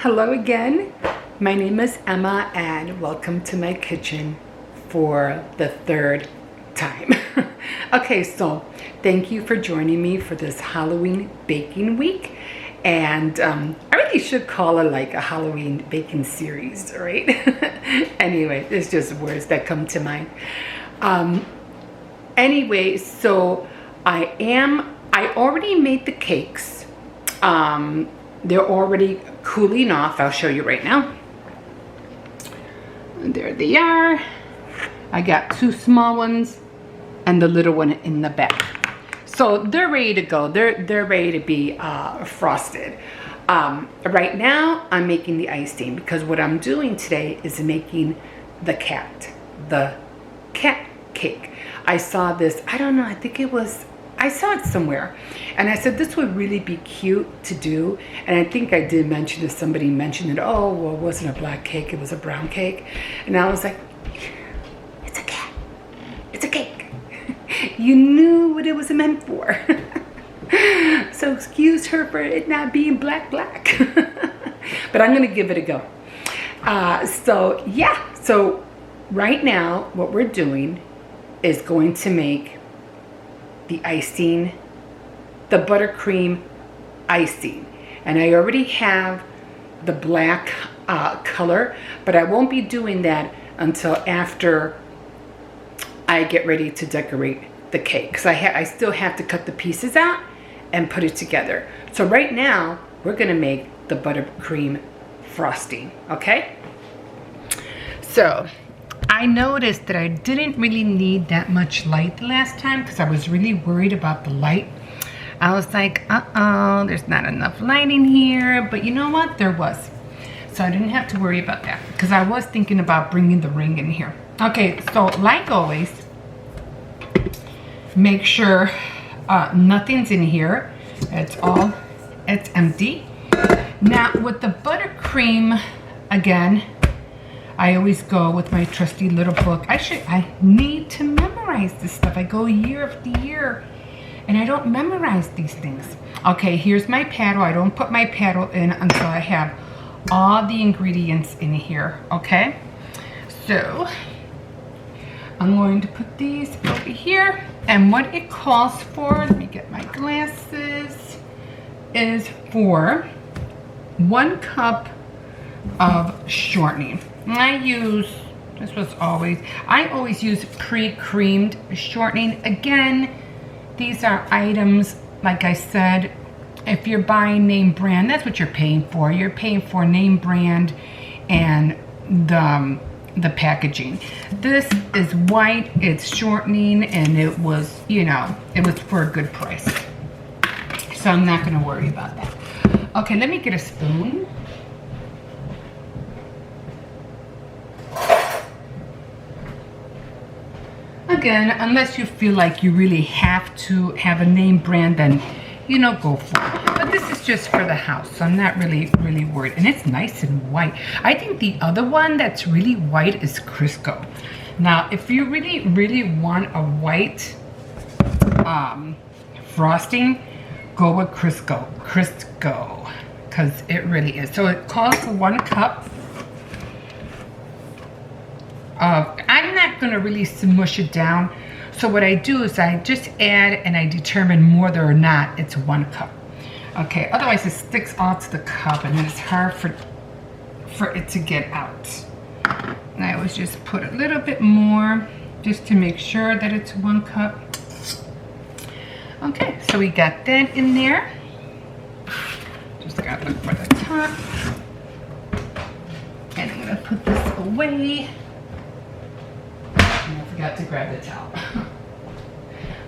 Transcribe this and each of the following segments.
Hello again. My name is Emma and welcome to my kitchen for the third time. Okay, so thank you for joining me for this Halloween baking week. And I really should call it like a Halloween baking series, right? Anyway, it's just words that come to mind. Anyway, so I already made the cakes. They're already cooling off. I'll show you right now. And there they are. I got two small ones and the little one in the back. So they're ready to go. They're ready to be frosted. Right now, I'm making the icing because what I'm doing today is making the cat cake. I saw this, I don't know, I saw it somewhere and I said this would really be cute to do, and I think I did mention it. Somebody mentioned it. Oh, well, it wasn't a black cake, it was a brown cake. And I was like, it's a cat, it's a cake. You knew what it was meant for. So excuse her for it not being black. But I'm gonna give it a go. So yeah, so right now what we're doing is going to make the icing, the buttercream icing. And I already have the black color, but I won't be doing that until after I get ready to decorate the cake. Because I still have to cut the pieces out and put it together. So right now, we're gonna make the buttercream frosting, okay? So, I noticed that I didn't really need that much light the last time because I was really worried about the light. I was like, there's not enough light in here, but you know what? There was. So I didn't have to worry about that because I was thinking about bringing the ring in here. Okay, so like always, make sure nothing's in here. It's empty. Now with the buttercream, again, I always go with my trusty little book. I need to memorize this stuff. I go year after year and I don't memorize these things. Okay, here's my paddle. I don't put my paddle in until I have all the ingredients in here, okay? So, I'm going to put these over here. And what it calls for, let me get my glasses, is for 1 cup of shortening. I always use pre-creamed shortening. Again, these are items, like I said, if you're buying name brand, that's what you're paying for. You're paying for name brand and the packaging. This is white, it's shortening, and it was, you know, it was for a good price. So I'm not gonna worry about that. Okay, let me get a spoon. Again, unless you feel like you really have to have a name brand, then, you know, go for it. But this is just for the house, so I'm not really worried. And it's nice and white. I think the other one that's really white is Crisco. Now, if you really want a white frosting, go with Crisco, because it really is. So it calls for 1 cup. I'm not going to really smush it down. So what I do is I just add and I determine whether or not it's 1 cup. Okay, otherwise it sticks all to the cup and then it's hard for it to get out. And I always just put a little bit more just to make sure that it's 1 cup. Okay, so we got that in there. Just gotta look for the top. And I'm gonna put this away. I forgot to grab the towel.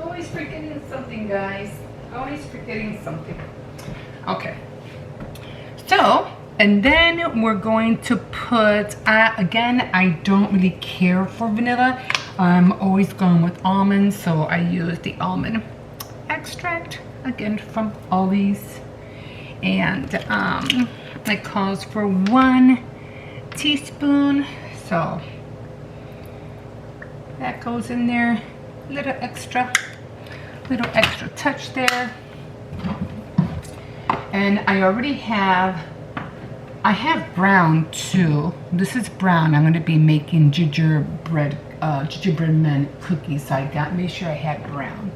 Always forgetting something, guys. Always forgetting something. Okay. So, and then we're going to put, again, I don't really care for vanilla. I'm always going with almonds, so I use the almond extract, again, from Always. And it calls for 1 teaspoon. So, that goes in there, little extra touch there. And I already have I have brown too. This is brown. I'm going to be making gingerbread man cookies. So I made sure I had brown.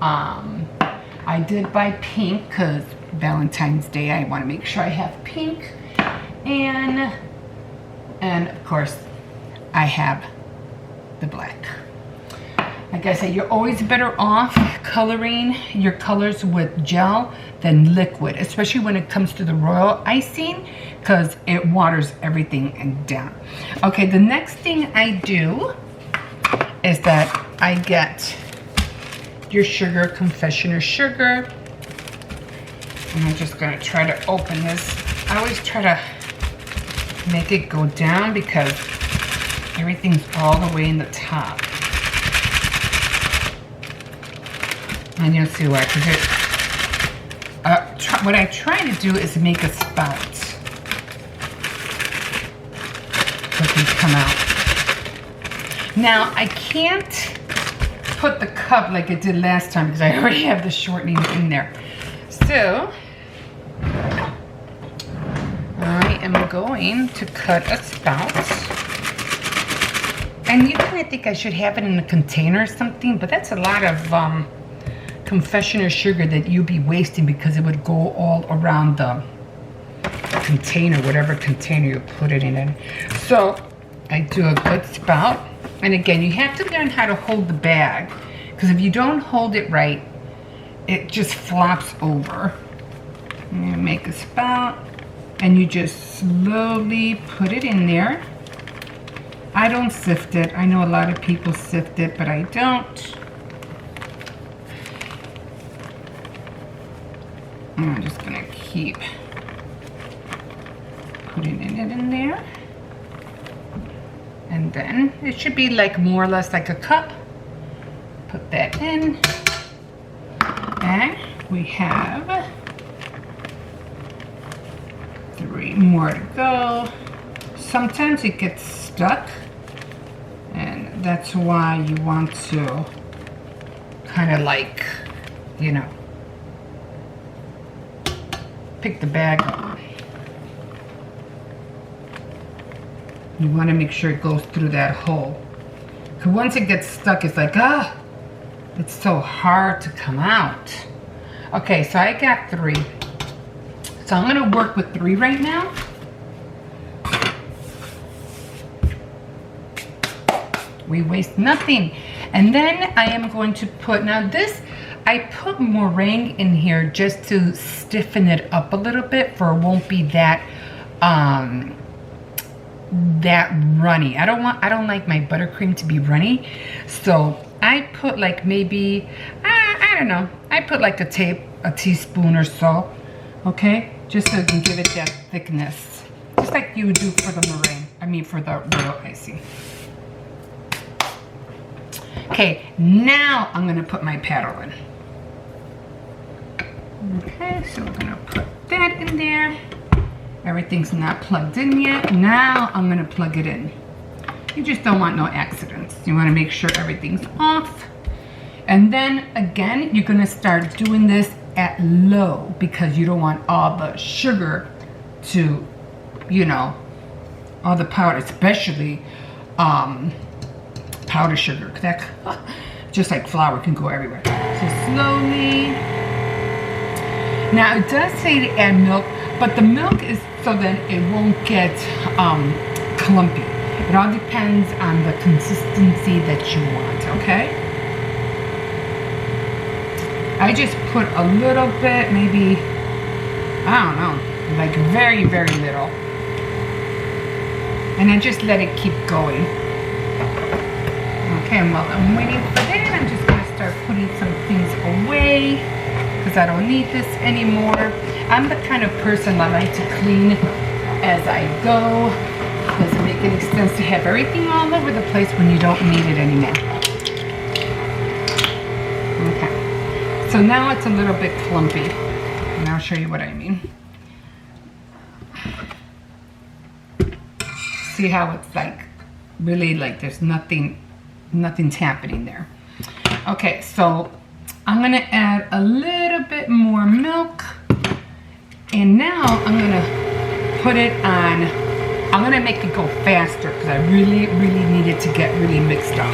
I did buy pink because Valentine's Day. I want to make sure I have pink, and of course I have the black. Like I said, you're always better off coloring your colors with gel than liquid, especially when it comes to the royal icing, because it waters everything down. Okay, the next thing I do is that I get your sugar, confectioner sugar. And I'm just gonna try to open this. I always try to make it go down because everything's all the way in the top. And you'll see why, because what I try to do is make a spout so it can come out. Now, I can't put the cup like I did last time because I already have the shortening in there. So, I am going to cut a spout. And you kind of think I should have it in a container or something, but that's a lot of confectioner sugar that you'd be wasting because it would go all around the container, whatever container you put it in. So, I do a good spout. And again, you have to learn how to hold the bag, because if you don't hold it right, it just flops over. You make a spout, and you just slowly put it in there. I don't sift it. I know a lot of people sift it, but I don't. And I'm just gonna keep putting it in there. And then it should be like more or less like a cup. Put that in. And we have 3 more to go. Sometimes it gets stuck, and that's why you want to kind of like, you know, pick the bag up. You want to make sure it goes through that hole. Because once it gets stuck, it's like, it's so hard to come out. Okay, so I got 3. So I'm going to work with 3 right now. We waste nothing. And then I am going to put, now this, I put meringue in here just to stiffen it up a little bit, for it won't be that that runny. I don't like my buttercream to be runny, so I put like maybe I don't know, I put like a teaspoon or so, okay, just so it can give it that thickness, just like you would do for the meringue, I mean for the royal icing. Okay, now I'm gonna put my paddle in. Okay, so we're gonna put that in there. Everything's not plugged in yet. Now I'm gonna plug it in. You just don't want no accidents. You wanna make sure everything's off. And then again, you're gonna start doing this at low because you don't want all the sugar to, you know, all the powder, especially powder sugar. That, just like flour, can go everywhere. So slowly. Now it does say to add milk, but the milk is so that it won't get clumpy. It all depends on the consistency that you want, okay? I just put a little bit, maybe, I don't know, like very, very little. And I just let it keep going. Okay, and while I'm waiting for that, I'm just gonna start putting some things away, because I don't need this anymore. I'm the kind of person that I like to clean as I go. It doesn't make any sense to have everything all over the place when you don't need it anymore. Okay, so now it's a little bit clumpy, and I'll show you what I mean. See how it's like, really like there's nothing's happening there. Okay, so I'm gonna add a little bit more milk, and now I'm gonna put it on. I'm gonna make it go faster because I really need it to get really mixed up.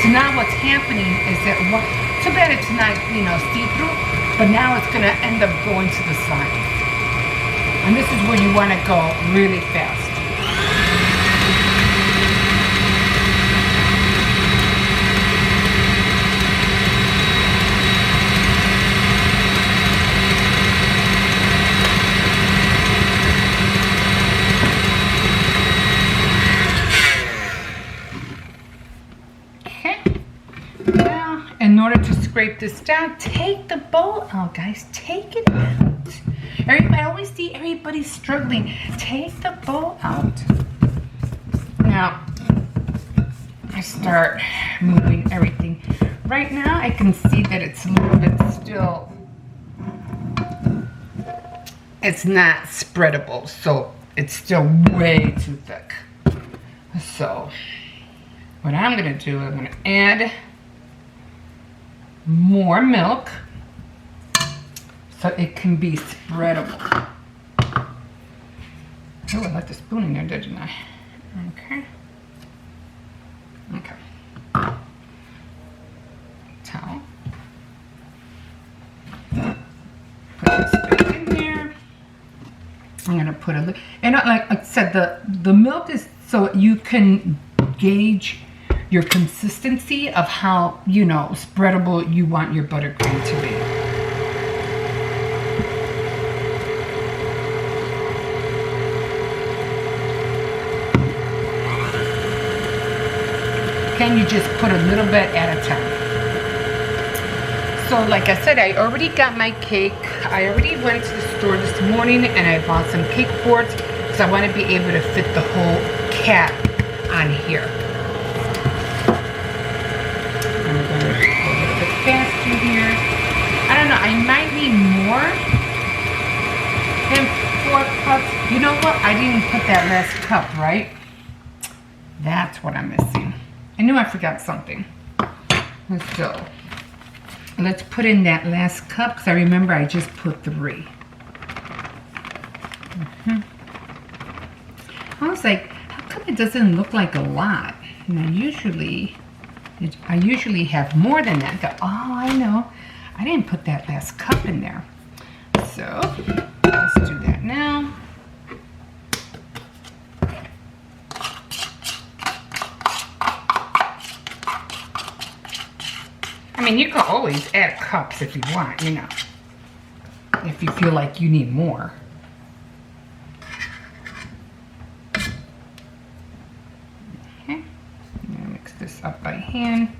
So now what's happening is that, too bad it's not, see-through, but now it's gonna end up going to the sides. And this is where you wanna go really fast. In order to scrape this down, take the bowl out, guys. Take it out. I always see everybody struggling. Take the bowl out. Now, I start moving everything. Right now, I can see that it's a little bit still. It's not spreadable, so it's still way too thick. So, what I'm gonna do, I'm gonna add more milk so it can be spreadable. Oh, I left the spoon in there, didn't I? Okay. Towel. Put this back in there. I'm gonna put a little, and like I said, the milk is so you can gauge your consistency of how, spreadable you want your buttercream to be. Can you just put a little bit at a time? So like I said, I already got my cake. I already went to the store this morning and I bought some cake boards because I want to be able to fit the whole cap on here. Faster here. I don't know, I might need more than 4 cups. You know what? I didn't put that last cup, right? That's what I'm missing. I knew I forgot something. So, let's put in that last cup because I remember I just put 3. I was like, how come it doesn't look like a lot? And I usually have more than that. Oh, I know. I didn't put that last cup in there. So, let's do that now. I mean, you can always add cups if you want, if you feel like you need more. This up by hand,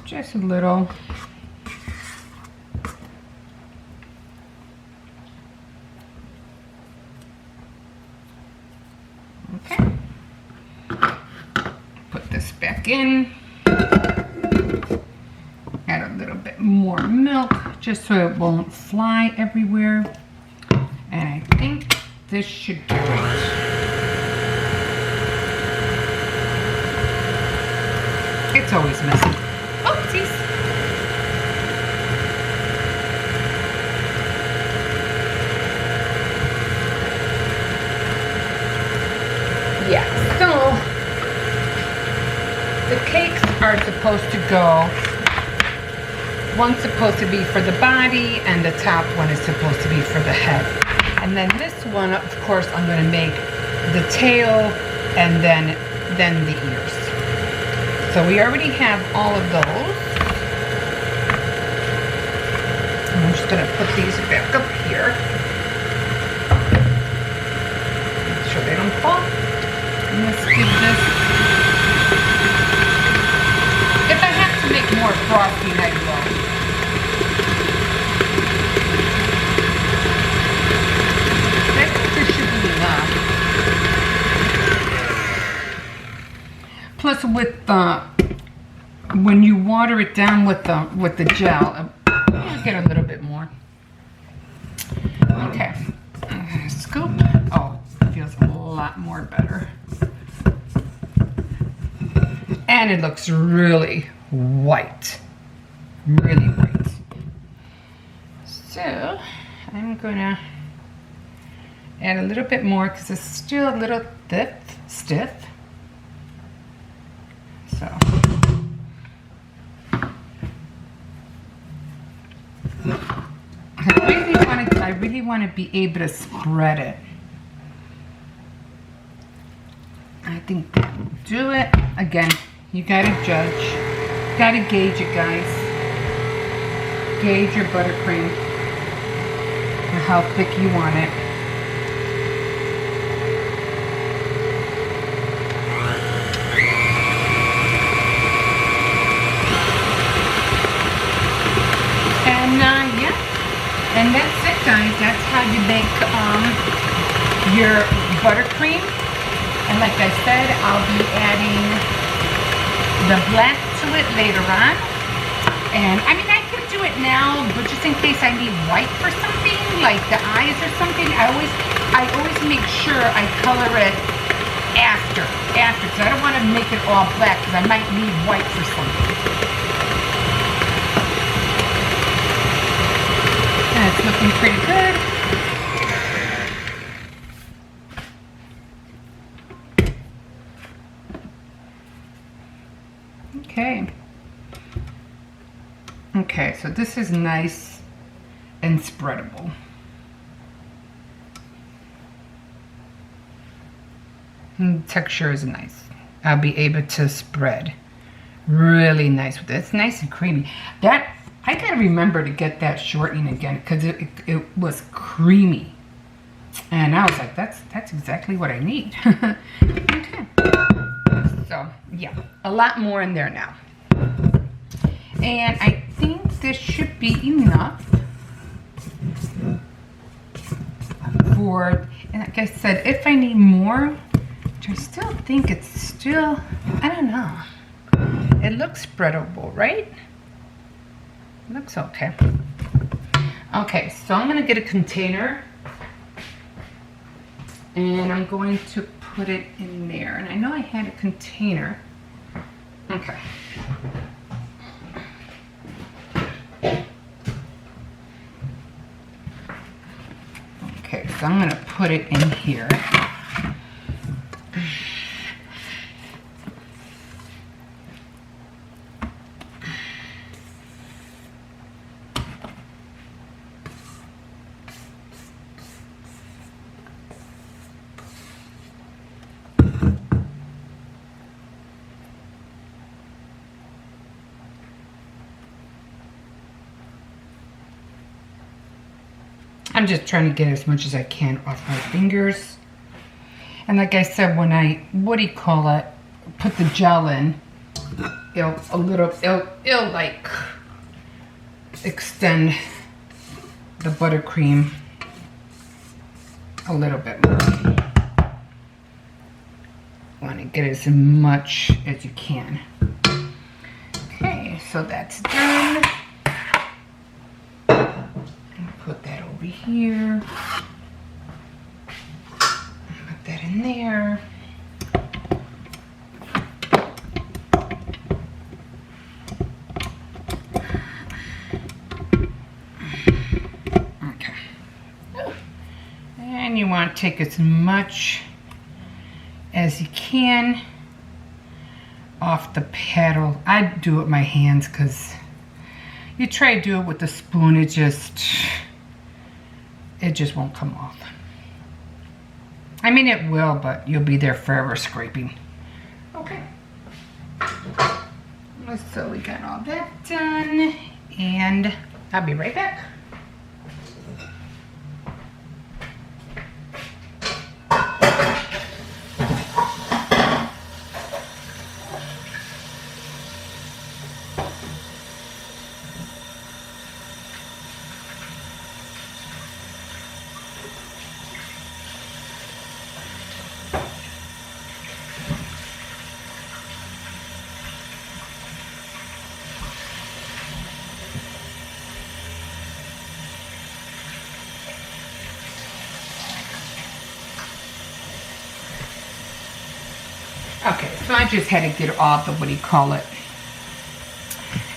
just a little. Okay. Put this back in. Add a little bit more milk just so it won't fly everywhere. And I think this should do it. It's always messy. Oopsies. Yeah, so the cakes are supposed to go, one's supposed to be for the body and the top one is supposed to be for the head. And then this one, of course, I'm going to make the tail and then the ears. So we already have all of those. I'm just going to put these back up here. Make sure they don't fall. And let's give this. If I have to make more frosting, I will. I think this should be enough. Plus, with when you water it down with the gel, you get a little bit more. Okay, scoop. Oh, it feels a lot more better, and it looks really white, really white. So I'm gonna Add a little bit more because it's still a little stiff. So. I really want to be able to spread it. I think that will do it. Again, you gotta judge. Gotta gauge it, guys. Gauge your buttercream and how thick you want it. And that's it, guys. That's how you make your buttercream. And like I said, I'll be adding the black to it later on. And I mean, I could do it now, but just in case I need white for something, like the eyes or something, I always make sure I color it after, because I don't want to make it all black because I might need white for something. It's looking pretty good. Okay, so this is nice and spreadable. And the texture is nice. I'll be able to spread really nice with it. It's nice and creamy. I gotta remember to get that shortening again because it was creamy, and I was like, that's exactly what I need. Okay, so yeah, a lot more in there now, and I think this should be enough for. And like I said, if I need more, which I still think it's still, I don't know. It looks spreadable, right? Looks okay. Okay, so I'm gonna get a container and I'm going to put it in there. And I know I had a container. Okay. Okay, so I'm gonna put it in here. I'm just trying to get as much as I can off my fingers. And like I said, when I, put the gel in, it'll like extend the buttercream a little bit more. Want to get as much as you can. Okay, so that's done. Put that over here. Put that in there. Okay. And you want to take as much as you can off the paddle. I do it with my hands because you try to do it with the spoon, it just won't come off. I mean, it will, but you'll be there forever scraping. Okay. So we got all that done, and I'll be right back. Okay, so I just had to get off the,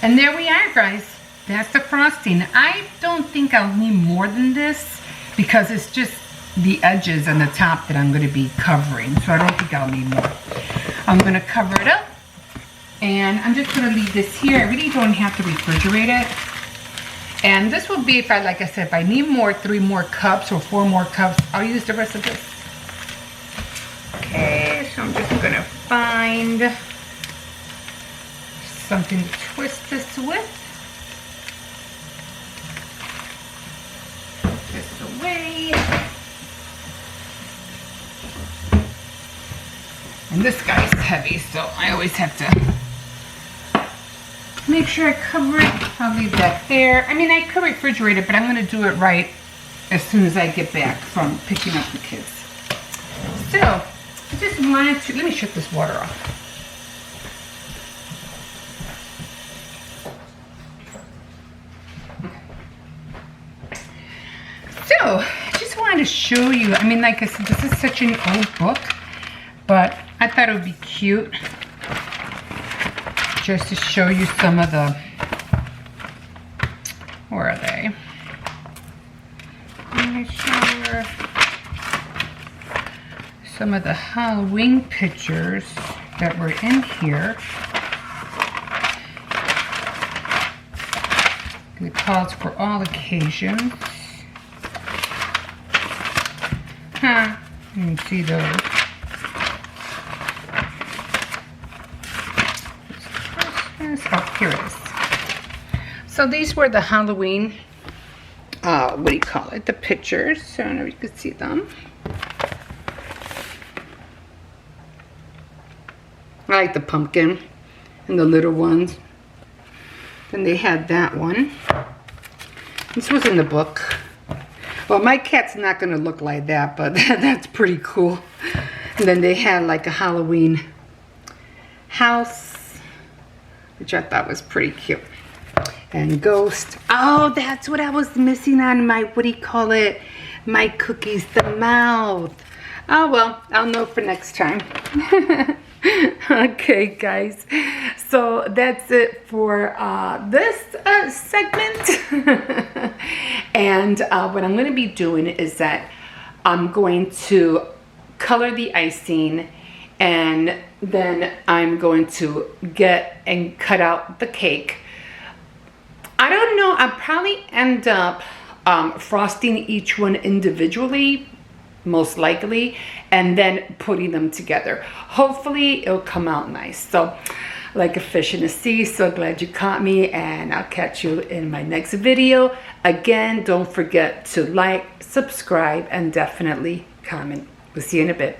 and there we are, guys. That's the frosting. I don't think I'll need more than this because it's just the edges and the top that I'm going to be covering, so I don't think I'll need more. I'm going to cover it up, and I'm just going to leave this here. I really don't have to refrigerate it. And this will be, if I, like I said, if I need more, 3 more cups or 4 more cups, I'll use the rest of this. Okay, so I'm just going to find something to twist this with. This away. And this guy's heavy, so I always have to make sure I cover it. I'll leave that there. I mean, I could refrigerate it, but I'm going to do it right as soon as I get back from picking up the kids. So, I just wanted to, let me shut this water off. So, I just wanted to show you, I mean, like I said, this is such an old book, but I thought it would be cute just to show you some of the, where are they? Let me show you some of the Halloween pictures that were in here. It calls for all occasions. Huh, you can see those. Oh, here it is. So these were the Halloween, what do you call it? The pictures. I don't know if you can see them. I like the pumpkin and the little ones. Then they had that one. This was in the book. Well, my cat's not going to look like that, but that's pretty cool. And then they had like a Halloween house, which I thought was pretty cute. And ghost. Oh, that's what I was missing on my, what do you call it? My cookies, the mouth. Oh, well, I'll know for next time. Okay, guys. So that's it for this segment. And what I'm going to be doing is that I'm going to color the icing, and then I'm going to get and cut out the cake. I don't know, I'll probably end up frosting each one individually, most likely, and then putting them together. Hopefully it'll come out nice. So, like a fish in the sea, so glad you caught me, and I'll catch you in my next video. Again, don't forget to like, subscribe, and definitely comment. We'll see you in a bit.